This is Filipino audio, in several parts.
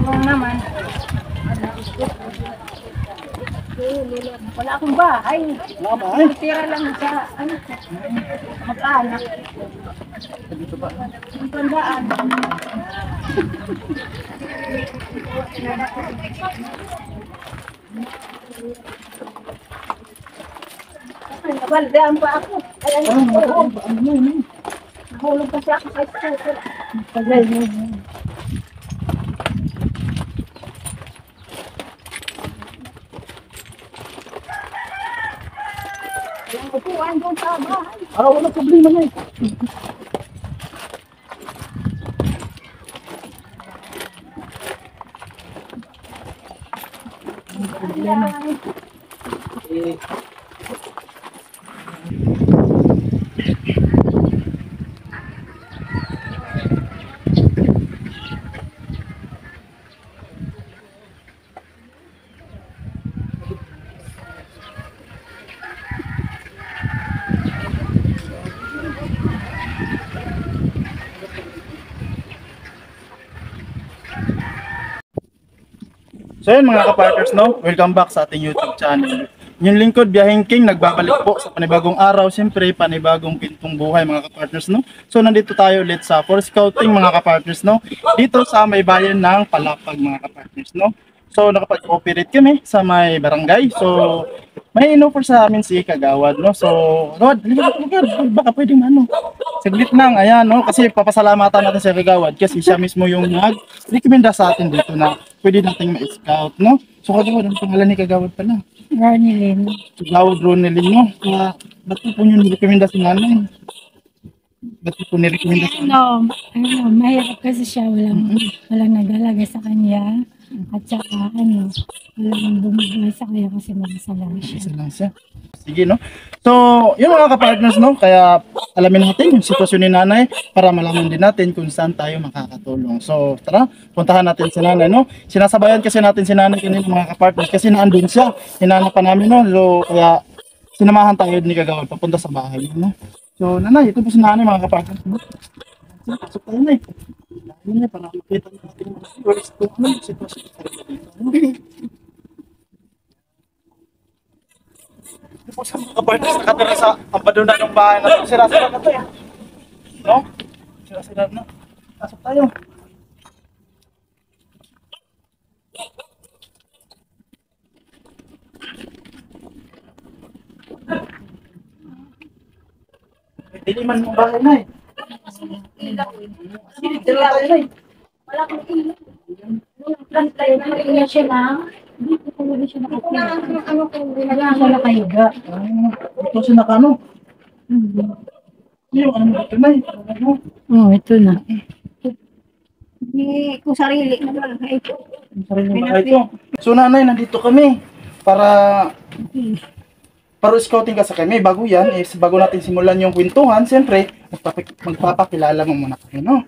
Tulong naman. Wala akong bahay. Wala bahay? Tira lang sa, mag-anak. Dito ba? Ang tandaan. Ay, nabaldaan pa ako. Ay, nahulog kasi ako kay Scooter. Tagal mo. Walang upuan doon sa bahay. Wala problema na eh. Eh, So yun mga kapartners, no? Welcome back sa ating YouTube channel. Yung lingkod, Biyaheng King, nagbabalik po sa panibagong araw. Siyempre, panibagong pintong buhay mga kapartners, no? So nandito tayo ulit sa for scouting mga kapartners, no? Dito sa may bayan ng Palapag mga kapartners, no? So nakapag-cooperate kami sa may barangay. So may in-offer sa amin si Kagawad, no? So, Kagawad, baka pwedeng ano. Saglit lang, ayan, no? Kasi papasalamatan natin si Kagawad kasi siya mismo yung nag-recommenda sa atin dito na pwede nating ma-scout, no? So, Kagawad, ang pangalan ni Kagawad pala? Ronilyn. Kagawad Ronelyn, no? Kaya, ba't po yung recommenda si nanay? Ba't po nirekomenda sa Mahirap kasi siya. Walang nag-alaga sa kanya. At saka, walang bumibigay sa kanya kasi mag-isa siya. Isa lang siya. Sige, no? So, yung mga kapartners, no? Kaya alamin natin yung sitwasyon ni nanay para malaman din natin kung saan tayo makakatulong. So, tara, puntahan natin si nanay, no? Sinasabayan kasi natin si nanay kanina mga kapartners kasi naandun siya. Hinanap pa namin, no? So, kaya sinamahan tayo ni Kagawad papunta sa bahay, no? So, nanay, ito po si nanay mga kapartners, no? Pasok tayo na eh. Ayun na, para makita natin yung viewers kung ano yung sitwasyon tayo dito, no? Ito po sa mga kapartners nakatira sa ambadunan ng bahay na ito. Sira-sira na ito eh. No? Sira-sira na. Pasok tayo. Hindi man mong bahay na eh. Dito tayo na eh. Wala akong ilaw. Nakakaya siya na. Dito talaga siya nakakaya. Kaya siya nakahiga. Ito siya nakano. Yung ano ito na eh. Oo, ito na. Hindi ko sarili na lang. Ito. Sarili bahay ito. So nanay, nandito kami para scouting kasi kami. Bago yan, bago natin simulan yung kwentuhan, siyempre, magpapakilala mo muna kami, no?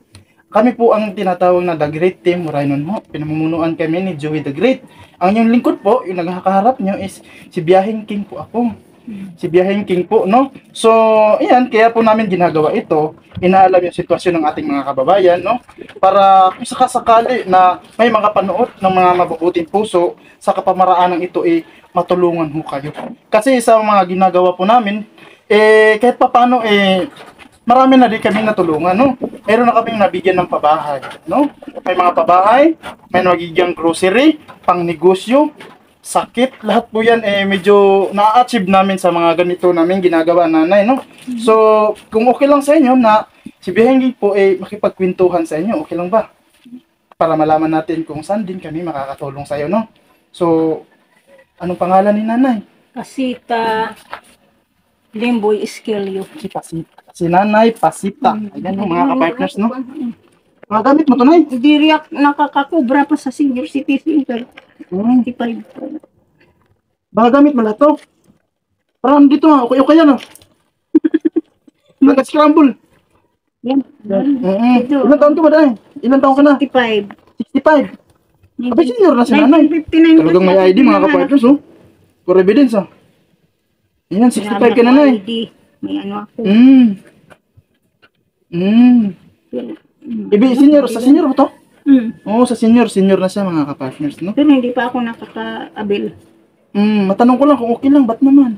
Kami po ang tinatawag na The Great Team Rainon mo. Pinamumunuan kami ni Joey The Great. Ang yung lingkod po, yung nagkakaharap nyo is si Biyaheng King po ako. Si Biyaheng King po, no? So, ayan, kaya po namin ginagawa ito. Inaalam yung sitwasyon ng ating mga kababayan, no? Para kung sakasakali na may mga panood ng mga mabubuting puso sa kapamaraanang ito, matulungan ho kayo. Kasi sa mga ginagawa po namin, kahit papano, marami na din kami natulungan, no? Meron na kaming nabigyan ng pabahay, no? May mga pabahay, may nagiging grocery, pang negosyo, sakit, lahat po yan medyo na-achieve namin sa mga ganito namin ginagawa nanay, no? So, kung okay lang sa inyo na si Biyaheng po makipagkwentuhan sa inyo, okay lang ba? Para malaman natin kung saan din kami makakatulong sa iyo, no? So, anong pangalan ni nanay? Pasita Limboy Esquelio. Si Pasita. Si Nanay Pasita. Ayan yung mga kapartners, no? Mga gamit mo to, Nay? Hindi riyak nakakakubra pa sa senior citizen. 25. Mga gamit mo na to. Parang dito nga, okay yan, no? Nag-scramble. Yan. Ito. Ilan taon ka ba, Nay? Ilan taon ka na? 65. 65. Abay, senior na si Nanay. 1959. Talagang may ID, mga kapartners, oh. For evidence, oh. Ayan, 65 ka na, Nay. May ano ako. Ibi, senior, sa senior ba to? Oo, sa senior na siya mga ka-partners, no? Pero hindi pa ako nakaka-abil. Matanong ko lang kung okay lang, ba't naman?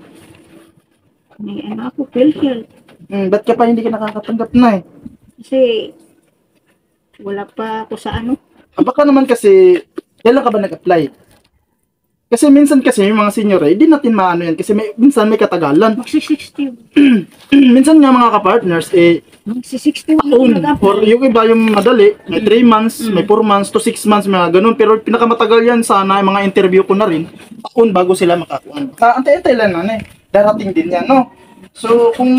May ano ako, PhilHealth. Ba't ka pa hindi ka nakakatanggap na Kasi wala pa ako sa ano. Baka naman kasi, kailan ka ba nag-apply? Kasi minsan kasi yung mga senior hindi natin maano yan kasi minsan may katagalan. Magsi-60. Minsan nga mga ka-partners, Magsi-60 for yung iba yung madali, may 3 months, may 4 months to 6 months, mga ganun. Pero pinakamatagal yan sana, yung mga interview ko na rin, taon bago sila makakuha. Antay-antay lang na darating din yan, no? So, kung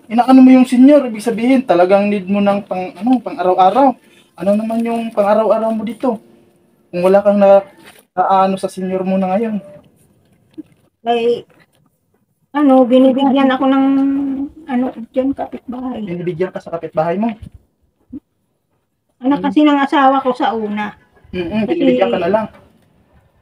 inaano mo yung senior, ibig sabihin, talagang need mo ng pang araw-araw. Ano naman yung pang araw-araw mo dito? Kung wala kang ano sa senior mo na ngayon. Ay, ano, binibigyan ako ng ano, dyan kapitbahay. Binibigyan ka sa kapitbahay mo. Anak kasi ng asawa ko sa una. Binibigyan ka na lang.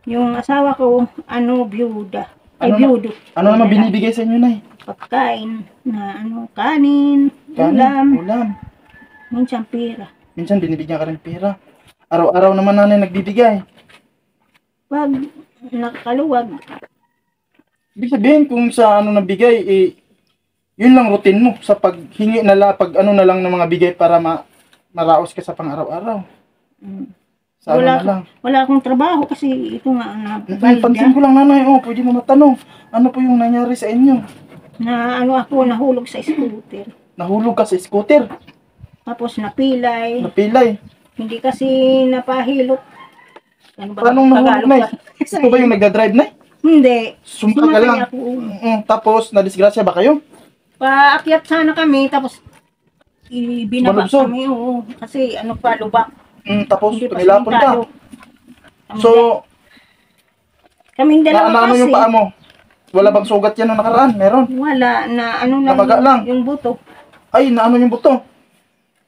Yung asawa ko, ano, byuda. Ay, Ano byudo. Ano naman binibigay sa inyo, Nay? Pagkain na ano, kanin, ulam, Ulam. minsan pera. Minsan binibigyan ka rin pera. Araw-araw naman nanay nagbibigay. Pag nakaluwag, Ibig sabihin kung sa ano nabigay, yun lang routine mo sa paghingi na lang, pag ano na lang ng mga bigay para maraos ka sa pang-araw-araw. mm, Sa ano wala, na lang. wala akong trabaho kasi ito nga na Pansin ko lang nanay, pwede mo matanong, ano po yung nangyari sa inyo? na ano ako nahulog sa scooter. Nahulog ka sa scooter, Tapos napilay, napilay. hindi kasi napahilot. Ano ba? Paano nahulog, Tagalog Nay? ba? Ito ba yung nagdadrive, Nay? Hindi. Sumakay ka Sumakay lang. ako. Tapos, nadisgrasya ba kayo? Paakyat sana kami, tapos ibinaba Malubsob. kami. Oo, kasi ano pa, lubak. Tapos, Hindi pa tumilapon ka. simentado. So, Kaming dalawa ano kasi. yung paa mo? Wala bang sugat yan nung nakaraan? Meron. Wala, na ano lang, Namaga lang. yung buto. Ay, naano yung buto?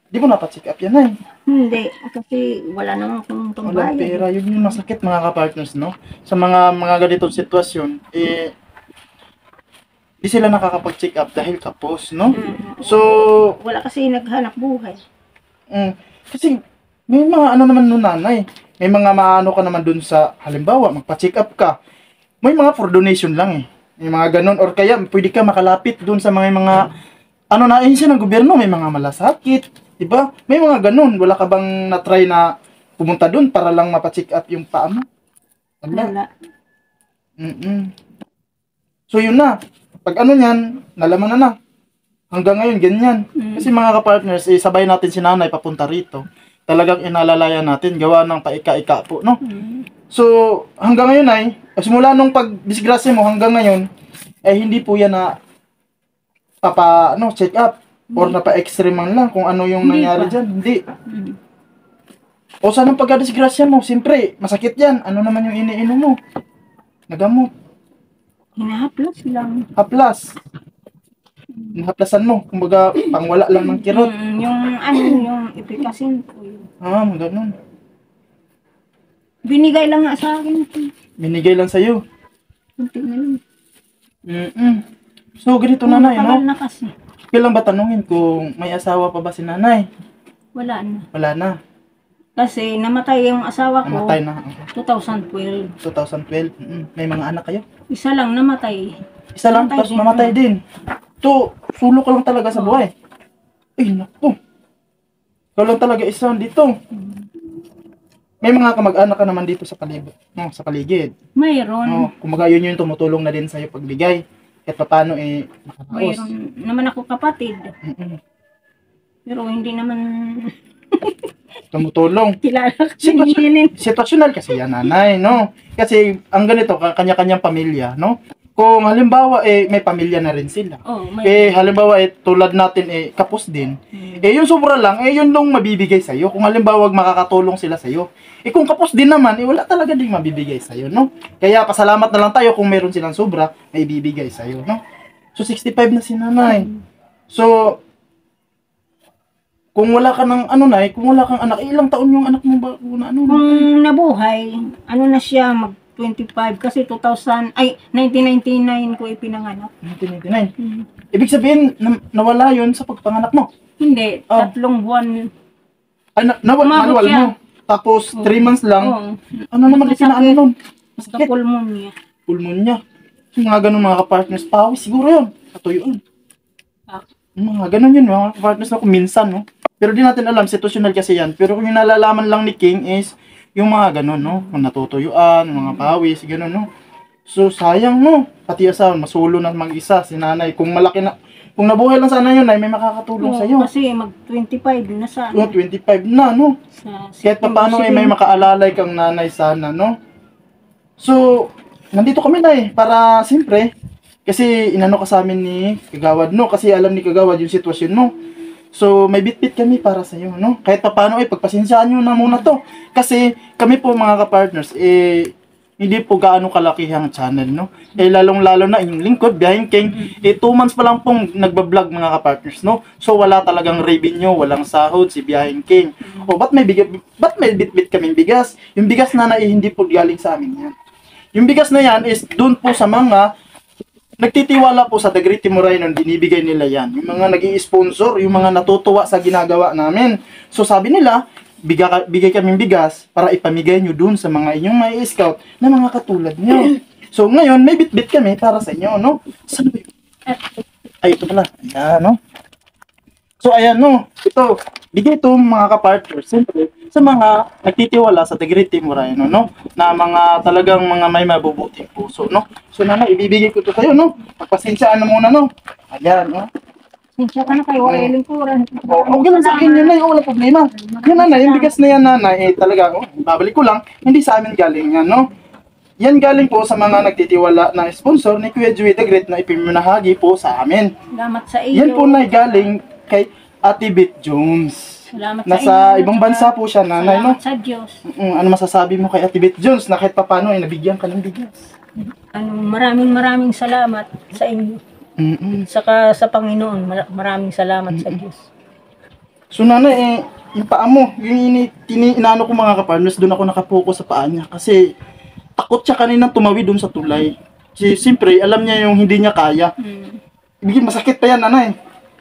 Di mo napacheck up yan, Nay. Hindi, kasi wala naman akong Walang pambayad. pera. Yun yung masakit mga ka-partners, no? Sa mga ganitong sitwasyon, di sila nakakapag-check up dahil kapos, no? So, Wala kasi naghanap buhay. kasi may mga ano naman nun nanay. May mga maano ka naman dun sa, halimbawa, magpa-check up ka. May mga for donation lang May mga ganun. Or kaya, pwede ka makalapit dun sa mga ano na siya ng gobyerno. May mga malasakit. Diba? May mga ganun. Wala ka bang na-try na pumunta dun para lang mapacheck up yung paa mo? Wala. Wala. So yun na. Pag ano yan, nalaman na. Hanggang ngayon, ganyan. Kasi mga ka-partners, sabay natin si nanay papunta rito. Talagang inalalayan natin, gawa ng paika-ika po, no? So, hanggang ngayon ay, simula nung pag-disgrasya mo hanggang ngayon, hindi po yan na check up or napa-x-ray man lang kung ano yung Hindi nangyari pa. dyan. Hindi. O saan ang pagka-disgrasya mo? Siyempre, masakit yan. Ano naman yung iniinom mo? Nagamot. Hinahaplas lang. Haplas. Nahaplasan mo. Kumbaga, pangwala lang ng kirot. Yung ipikasin ko yun. Ganun. Binigay lang nga sa akin. Binigay lang sa'yo. Kunti na lang. So, ganito nanay, Matagal no? na kasi. Kailan ba tanungin kung may asawa pa ba si nanay? Wala na. Wala na. Kasi namatay yung asawa ko. Namatay na. 2012. 2012. May mga anak kayo? Isa lang namatay. Isa lang, Namatay tapos din. mamatay din. So, sulo ka lang talaga sa buhay. Ay, naku. Ikaw lang talaga isa dito. May mga kamag-anak ka naman dito sa paligid. No, sa paligid. Mayroon. No, kumbaga yun yung tumutulong na din sa'yo pagbigay. Kahit paano makaraos. Mayroon naman ako kapatid. Pero hindi naman Tumutulong. kilala kasi Sitwasyon, nilin. situasyonal kasi yan, nanay, no? Kasi ang ganito, kanya-kanyang pamilya, no? Kung halimbawa, may pamilya na rin sila. Oh, may Halimbawa, tulad natin, kapos din. Yung sobra lang, yun lang mabibigay sa'yo. Kung halimbawa, makakatulong sila sa'yo. Kung kapos din naman, wala talaga ding mabibigay sa'yo, no? Kaya, pasalamat na lang tayo kung meron silang sobra, na ibibigay sa'yo, no? So, 65 na si nanay. So, kung wala ka ng kung wala kang anak, ilang taon yung anak mo ba? kung nabuhay, ano na siya, mag 25 kasi 1999 ko ipinanganak. 1999. Ibig sabihin, nawala yun sa pagpanganak mo. Hindi, Oh. 3 buwan. Ay, Umabot manual siya. mo. Tapos 3 months lang, Oo. ano naman ipinaano nun? Sa Masakit. pulmonya. Pulmonya. Yung mga ganun mga kapartners, pawis siguro yun. Katuyuan. Ah, Yung mga ganun yun, mga kapartners na kung minsan, no? Pero di natin alam, situational kasi yan. Pero kung yung nalalaman lang ni King is, yung mga ganun, no? Kung natutuyuan, mga pawis, ganun, no? So, sayang, no? Pati asawa, masulo na mag-isa, si nanay. Kung malaki na, kung nabuhay lang sana yun, ay may makakatulong oo, sa'yo. kasi mag-25 na sana. So, 25 na, no? Sa Kahit pa paano ay may makaalalay kang nanay sana, no? So, nandito kami na para siyempre, kasi inano ka sa amin ni Kagawad, no? Kasi alam ni Kagawad yung sitwasyon mo. So, may bitbit kami para sa iyo, no? Kahit pa paano pagpasensyaan nyo na muna to. Kasi kami po mga ka-partners, hindi po gaano kalaki ang channel, no? Lalong-lalo na yung lingkod, Biyaheng King, 2 months pa lang pong nagbablog mga ka-partners, no? So, wala talagang revenue, walang sahod si Biyaheng King. O, ba't may bitbit kaming bigas? Yung bigas na hindi po galing sa amin yan. Yung bigas na yan is doon po sa mga nagtitiwala po sa The Great Timoray nun, binibigay nila yan. Yung mga nag-i-sponsor, yung mga natutuwa sa ginagawa namin. So sabi nila, bigay kaming bigas para ipamigay nyo dun sa mga inyong may scout na mga katulad nyo. So ngayon, may bit-bit kami para sa inyo, no? Saan ba yun? Ay, ito pala. Ayan, no? So ayan, no? Ito, bigay ito mga ka-partners. Siyempre, sa mga nagtitiwala sa The Great Timoray, no? Na mga talagang mga may mabubuting puso, no? So nanay, ibibigay ko ito sa'yo, no? Pagpasensyaan na muna, no? Ayan, no? Sinsya ka na kayo, wala lingkuran. Okay lang sa akin yun, nay. Wala problema. Yan, nanay, yung bigas na yan, nanay, talaga, babalik ko lang, hindi sa amin galing yan, no? Yan galing po sa mga nagtitiwala na sponsor ni Kuya Joey the Great na ipimunahagi po sa amin. Salamat sa iyo. Yan po, nay, galing kay Ate Beth Jones. Salamat Nasa iyo. ibang bansa po siya, nanay, no? Salamat sa Diyos. Ano masasabi mo kay Ate Beth Jones na kahit papano ay nabigyan ka ng bigas? Maraming salamat sa inyo. Saka sa Panginoon, maraming salamat sa Diyos. So nanay, yung paa mo, yung inaano ko mga kapartners, doon ako nakapokus sa paa niya. Kasi takot siya kanina tumawid doon sa tulay. Kasi siyempre, alam niya yung hindi niya kaya. Bigyan masakit pa yan, nanay.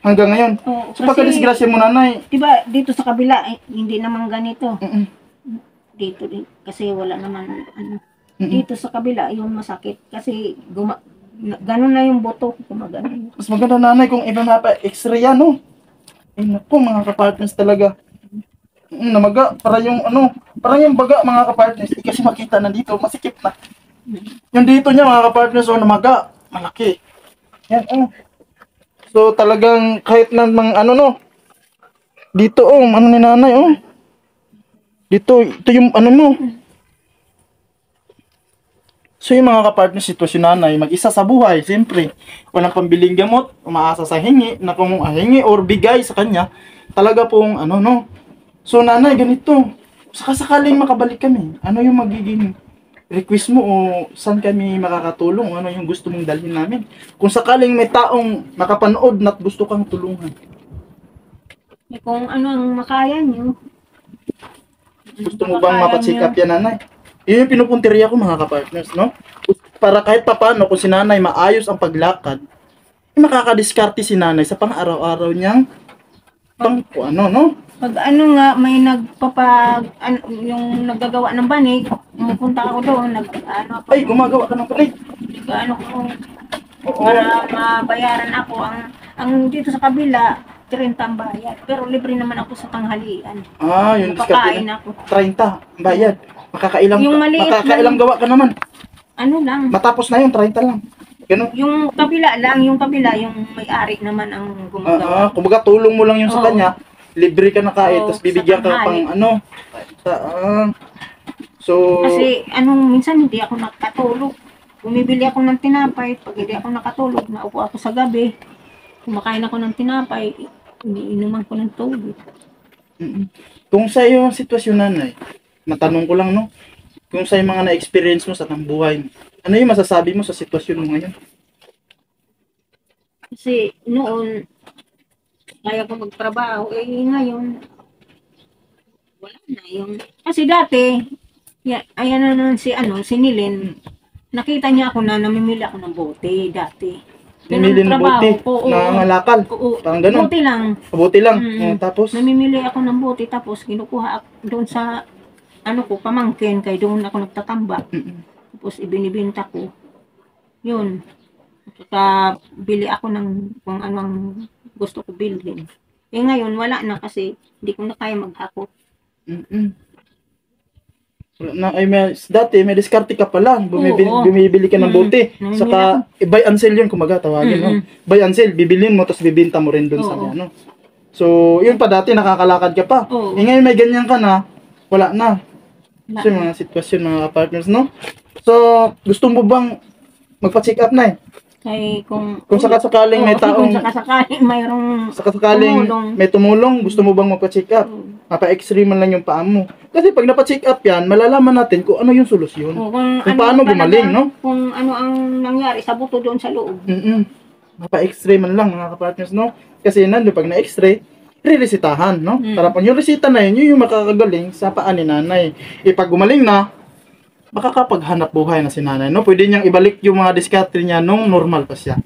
Hanggang ngayon. Oo, So pagka-disgrasya mo, nanay. Diba, dito sa kabila, hindi naman ganito. Mm-mm. Dito din, kasi wala naman, ano. Mm-mm. Dito sa kabila, yung masakit. Kasi, ganun na yung boto, gumagana yun. Mas maganda, nanay, kung iba mapa-x-ray yan, no? Ay, naku, mga kapartners talaga. Namaga, para yung parang yung baga, mga kapartners, kasi makita na dito, masikip na. Yung dito niya, mga kapartners, namaga, malaki. Yan, So, talagang, kahit na dito, ni nanay, Dito, ito yung, mo. So, yung mga kapartners, sitwasyon nanay, mag-isa sa buhay, siyempre, walang pambiling gamot, umaasa sa hingi, na kung hingi or bigay sa kanya, talaga pong, So, nanay, ganito, sakasakaling makabalik kami, ano yung magiging request mo o saan kami makakatulong, ano yung gusto mong dalhin namin? Kung sakaling may taong makapanood na gusto kang tulungan. Kung ano ang makaya nyo. Gusto mo bang mapacheck up yan, nanay? Yun yung pinupunteriya ko, mga kapartners, no? Para kahit papano, kung si nanay maayos ang paglakad, makakadiskarte si nanay sa pang-araw-araw niyang no? Pag may yung naggagawa ng banig, pupunta ako doon, Ay, gumagawa ka ng palit. ko, para mabayaran ako. Ang dito sa kabila, 30 ang bayad. Pero libre naman ako sa tanghalian. Yung diskarte Napakain na. ako. 30, bayad. Makakailang Yung gawa ka naman. Ano lang. Matapos na yun, 30 lang. Ganun. Yung kabila, yung may-ari naman ang gumagawa. Kumbaga tulong mo lang yung sa Oo. kanya, libre ka na kahit, Oo, tapos bibigyan sa ka tanghali. pang so, Kasi minsan hindi ako nakatulog. Bumibili ako ng tinapay. Pag hindi ako nakatulog, naupo ako sa gabi. Kumakain ako ng tinapay, iniinuman ko ng tubig. kung sa iyo ang sitwasyon, nanay, matanong ko lang, no? Kung sa yung mga na-experience mo sa buhay mo, ano yung masasabi mo sa sitwasyon mo ngayon? Kasi noon, kaya ko magtrabaho. Ngayon, wala na yung... Kasi dati, ayan na nun si Nilin, nakita niya ako na namimili ako ng bote dati. Namili ng bote, nangangalakal, Oo, parang ganun. bote lang. Mabuti lang. Mm. Tapos, Namimili ako ng bote, tapos kinukuha ako doon sa ano ko, pamangkin, kay doon ako nagtatambak. Mm-mm. Tapos ibinibenta ko. Yun. Bili ako ng kung anong gusto ko bilhin. Eh ngayon, wala na kasi hindi ko na kaya maghakot. Mm-mm. Dati may diskarte ka pa lang, Oo. bumibili ka ng bote. Namimili Saka buy and sell yun kumaga tawagin, no? Buy and sell, bibilin mo tapos bibenta mo rin doon sa Oo. ano. So, yun pa dati nakakalakad ka pa. Oo. Eh ngayon may ganyan ka na, wala na. Wala So, yung mga sitwasyon mga partners, no? So, gusto mo bang magpa-check up na eh? Kay kung Kung sakasakaling may Oo, taong kung sakasakaling mayroong sakasakaling tumulong. may tumulong, gusto mo bang magpa-check up? Mapa-x-ray man lang yung paa mo. Kasi pag napa-check up yan, malalaman natin kung ano yung solusyon. Oo, Kung paano talaga, gumaling, no? Kung ano ang nangyari sa buto doon sa loob. Mapa-x-ray man lang mga kapartners, no? Kasi nandun pag na-x-ray, re-resitahan, no? Mm. Para pag yung resita na yun, yun yung makakagaling sa paa ni nanay. Pag gumaling na, makakapaghanap buhay na si nanay, no? Pwede niyang ibalik yung mga diskarte niya nung normal pa siya.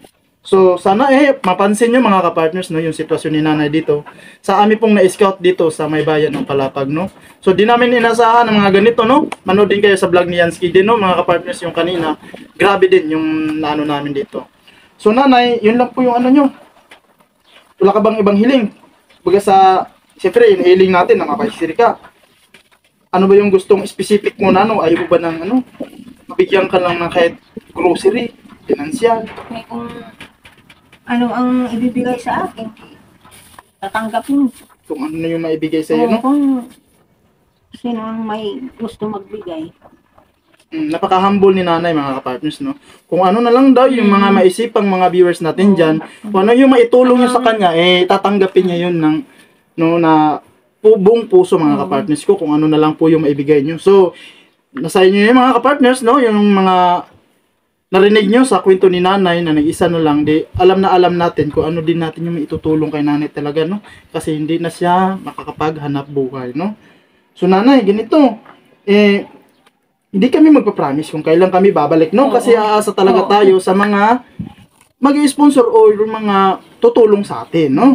So, sana mapansin nyo mga kapartners, no, yung sitwasyon ni nanay dito. Sa amin pong na-scout dito sa may bayan ng Palapag, no? So, di namin inasahan ng mga ganito, no? Manood din kayo sa vlog ni Yansky din, no, mga kapartners, yung kanina. Grabe din yung ano namin dito. So, nanay, yun lang po yung ano nyo. Wala ka bang ibang hiling? Baga sa, siyempre, inihiling natin na mapahistiri ka. Ano ba yung gustong specific mo na, no? Ayaw mo ba ng, ano, mabigyan ka lang ng kahit grocery, financial. Kaya kung ano ang ibibigay sa akin, tatanggapin. Kung ano na yung maibigay sa iyo, no? Kung sino ang may gusto magbigay. Napaka-humble ni nanay mga kapartners, no? Kung ano na lang daw yung mga maisipang mga viewers natin dyan, kung ano yung maitulong nyo sa kanya, tatanggapin niya yun ng, no, na buong puso mga kapartners ko, kung ano na lang po yung maibigay nyo. So, nasa inyo yung mga kapartners, no? Yung mga narinig nyo sa kwento ni nanay na nag-isa na lang, alam na alam natin kung ano din natin yung maitutulong kay nanay talaga, no? Kasi hindi na siya makakapaghanap buhay, no? So, nanay, ganito, hindi kami magpa-promise kung kailan kami babalik, no? Kasi aasa talaga tayo sa mga mag-sponsor o yung mga tutulong sa atin, no?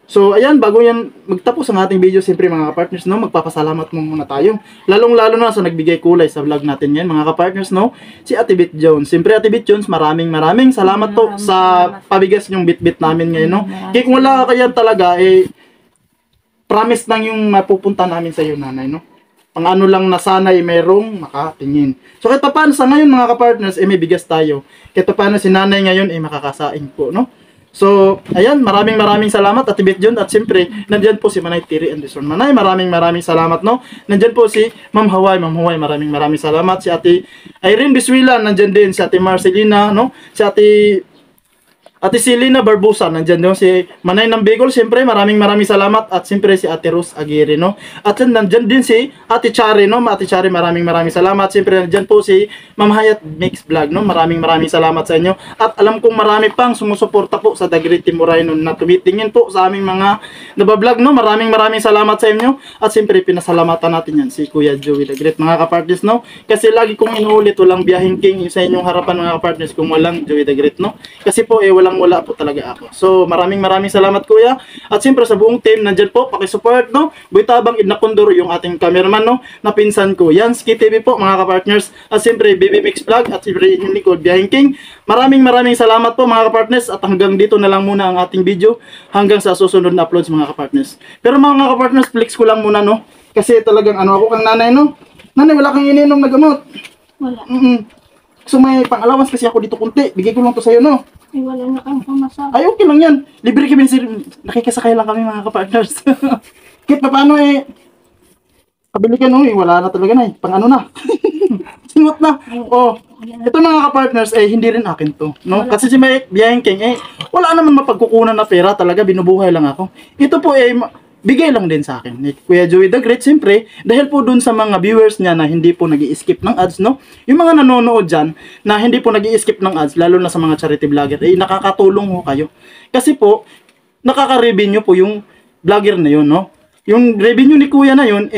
So, ayan, bago yan magtapos ang ating video, siyempre mga kapartners, no, magpapasalamat muna tayo. Lalong-lalo na sa nagbigay kulay sa vlog natin yan, mga kapartners, no, si Ate Bit Jones. Siyempre, Ate Bit Jones, maraming salamat po sa pabigas yung bit-bit namin ngayon, no. Kaya kung wala kaya talaga, promise lang yung mapupunta namin sa iyo, nanay, no. Pang ano lang na sana merong makatingin. So, kahit paano sa ngayon, mga kapartners, may bigas tayo. Kahit paano si nanay ngayon, makakasain po, no. So, ayan, maraming salamat Ate Bit John, at siyempre, nandyan po si Manay Tiri Anderson. Manay, maraming salamat, no? Nandyan po si Ma'am Hawaii, maraming salamat. Si Ate Irene Biswila, nandyan din. Si Ate Marcelina, no? Si Ate Selena Barbusa, nandyan din. Si Manay ng Bicol, siyempre, maraming salamat. At siyempre, si Ate Rose Aguirre, no? At nandyan din si Ate Chari, no? Ate Chari, maraming salamat. Siyempre, nandyan po si Ma'am Hayat Mix Vlog, no? Maraming salamat sa inyo. At alam kong marami pang sumusuporta po sa The Great Team Moreno na tumitingin po sa aming mga nabablog, no? Maraming salamat sa inyo. At siyempre, pinasalamatan natin yan si Kuya Joey The Great, mga kapartners, no? Kasi lagi kong inuulit, walang biyahing king sa inyong harapan, mga kapartners, kung walang Joey The Great, no? Kasi po, wala po talaga ako. So, maraming salamat, Kuya. At siyempre, sa buong team, nandyan po, pakisupport, no? Buitabang Idnakondor, yung ating cameraman, no? Na pinsan ko. Yansky TV po, mga kapartners. At siyempre, Baby Mix Vlog, at siyempre, inyong likod, Biyahing King. Maraming salamat po, mga kapartners. At hanggang dito na lang muna ang ating video. Hanggang sa susunod na uploads, mga kapartners. Pero mga kapartners, flex ko lang muna, no? Kasi talagang, ako kang nanay, no? Nanay, wala kang ininom na gamot. Wala. So, may pang-allowance kasi ako dito kunti. Bigay ko lang to sa'yo, no? Wala na kang pamasahe. Ay, okay lang yan. Libre kami, nakikisakay lang kami, mga kapartners. Kahit pa paano, kabili ka, no? Wala na talaga na, pang ano na. Singot na. Ito, mga kapartners, hindi rin akin to, no? Kasi si Biyahing King, wala naman mapagkukunan na pera, talaga binubuhay lang ako. Ito po, bigay lang din sa akin ni Kuya Joey The Great, siyempre, dahil po dun sa mga viewers niya na hindi po nag-i-skip ng ads, no? Yung mga nanonood dyan na hindi po nag-i-skip ng ads, lalo na sa mga charity vlogger, nakakatulong ho kayo. Kasi po, nakaka-revenue po yung vlogger na yun, no? Yung revenue ni Kuya na yun,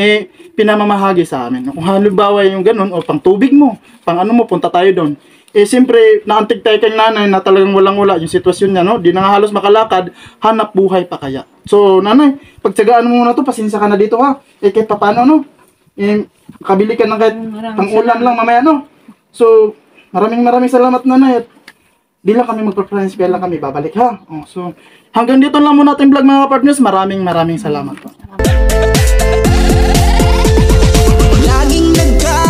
pinamamahagi sa amin. Kung halimbawa yung ganun, o pang tubig mo, pang ano mo, punta tayo doon. Siyempre, naantig tayo kay nanay na talagang walang-wala yung sitwasyon niya, no? Di na nga halos makalakad, hanap buhay pa kaya. So, nanay, pagtsagaan mo muna to, pasensya ka na dito, ha? Kahit paano, no? kabili ka ng kahit Maraming pang-ulam lang mamaya, no? So, maraming salamat, nanay. At di lang kami magpa-friends, kaya lang kami babalik, ha? Oh, so, hanggang dito lang muna ating vlog, mga partners. Maraming salamat po. Laging nagka